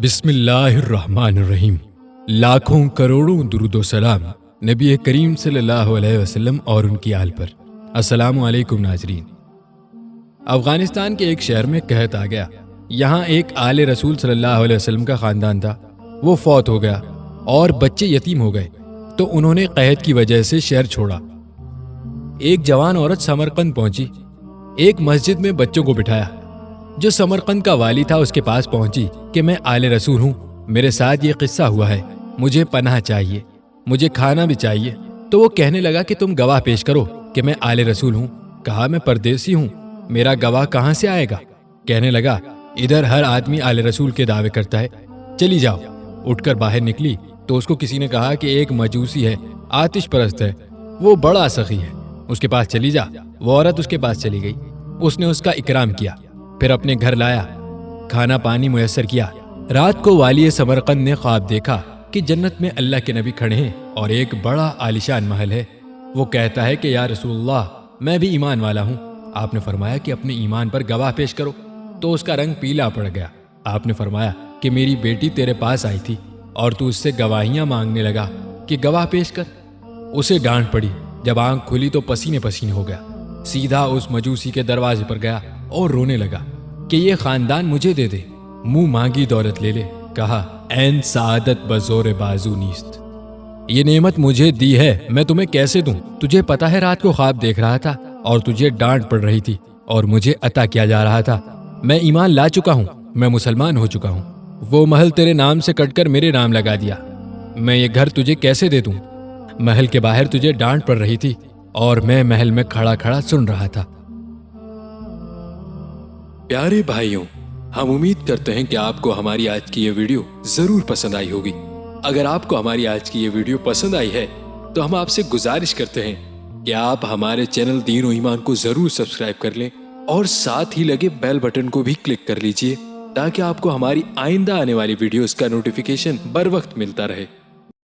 بسم اللہ الرحمن الرحیم۔ لاکھوں کروڑوں درود و سلام نبی کریم صلی اللہ علیہ وسلم اور ان کی آل پر۔ السلام علیکم ناظرین۔ افغانستان کے ایک شہر میں قحط آ گیا۔ یہاں ایک آل رسول صلی اللہ علیہ وسلم کا خاندان تھا، وہ فوت ہو گیا اور بچے یتیم ہو گئے، تو انہوں نے قحط کی وجہ سے شہر چھوڑا۔ ایک جوان عورت سمرقند پہنچی، ایک مسجد میں بچوں کو بٹھایا۔ جو سمرقند کا والی تھا اس کے پاس پہنچی کہ میں آل رسول ہوں، میرے ساتھ یہ قصہ ہوا ہے، مجھے پناہ چاہیے، مجھے کھانا بھی چاہیے۔ تو وہ کہنے لگا کہ تم گواہ پیش کرو کہ میں آل رسول ہوں۔ کہا میں پردیسی ہوں، میرا گواہ کہاں سے آئے گا؟ کہنے لگا ادھر ہر آدمی آل رسول کے دعوے کرتا ہے، چلی جاؤ۔ اٹھ کر باہر نکلی تو اس کو کسی نے کہا کہ ایک مجوسی ہے، آتش پرست ہے، وہ بڑا سخی ہے، اس کے پاس چلی جا۔ وہ عورت اس کے پاس چلی گئی، اس نے اس کا اکرام کیا، پھر اپنے گھر لایا، کھانا پانی میسر کیا۔ رات کو والی سمرقند نے خواب دیکھا کہ جنت میں اللہ کے نبی کھڑے ہیں اور ایک بڑا عالیشان محل ہے۔ وہ کہتا ہے کہ یا رسول اللہ، میں بھی ایمان والا ہوں۔ آپ نے فرمایا کہ اپنے ایمان پر گواہ پیش کرو۔ تو اس کا رنگ پیلا پڑ گیا۔ آپ نے فرمایا کہ میری بیٹی تیرے پاس آئی تھی اور تو اس سے گواہیاں مانگنے لگا کہ گواہ پیش کر۔ اسے ڈانٹ پڑی، جب آنکھ کھلی تو پسینے پسینے ہو گیا، سیدھا اس مجوسی کے دروازے پر گیا اور رونے لگا کہ یہ خاندان مجھے دے دے، منہ مانگی دولت لے لے۔ کہا این سعادت بزور بازو نیست، یہ نعمت مجھے دی ہے، میں تمہیں کیسے دوں؟ تجھے پتا ہے رات کو خواب دیکھ رہا تھا اور تجھے ڈانٹ پڑ رہی تھی اور مجھے عطا کیا جا رہا تھا۔ میں ایمان لا چکا ہوں، میں مسلمان ہو چکا ہوں۔ وہ محل تیرے نام سے کٹ کر میرے نام لگا دیا، میں یہ گھر تجھے کیسے دے دوں؟ محل کے باہر تجھے ڈانٹ پڑ رہی تھی اور میں محل میں کھڑا کھڑا سن رہا تھا۔ پیارے بھائیوں، ہم امید کرتے ہیں کہ آپ کو ہماری آج کی یہ ویڈیو ضرور پسند آئی ہوگی۔ اگر آپ کو ہماری آج کی یہ ویڈیو پسند آئی ہے تو ہم آپ سے گزارش کرتے ہیں کہ آپ ہمارے چینل دین و ایمان کو ضرور سبسکرائب کر لیں اور ساتھ ہی لگے بیل بٹن کو بھی کلک کر لیجئے تاکہ آپ کو ہماری آئندہ آنے والی ویڈیوز کا نوٹیفیکیشن بر وقت ملتا رہے۔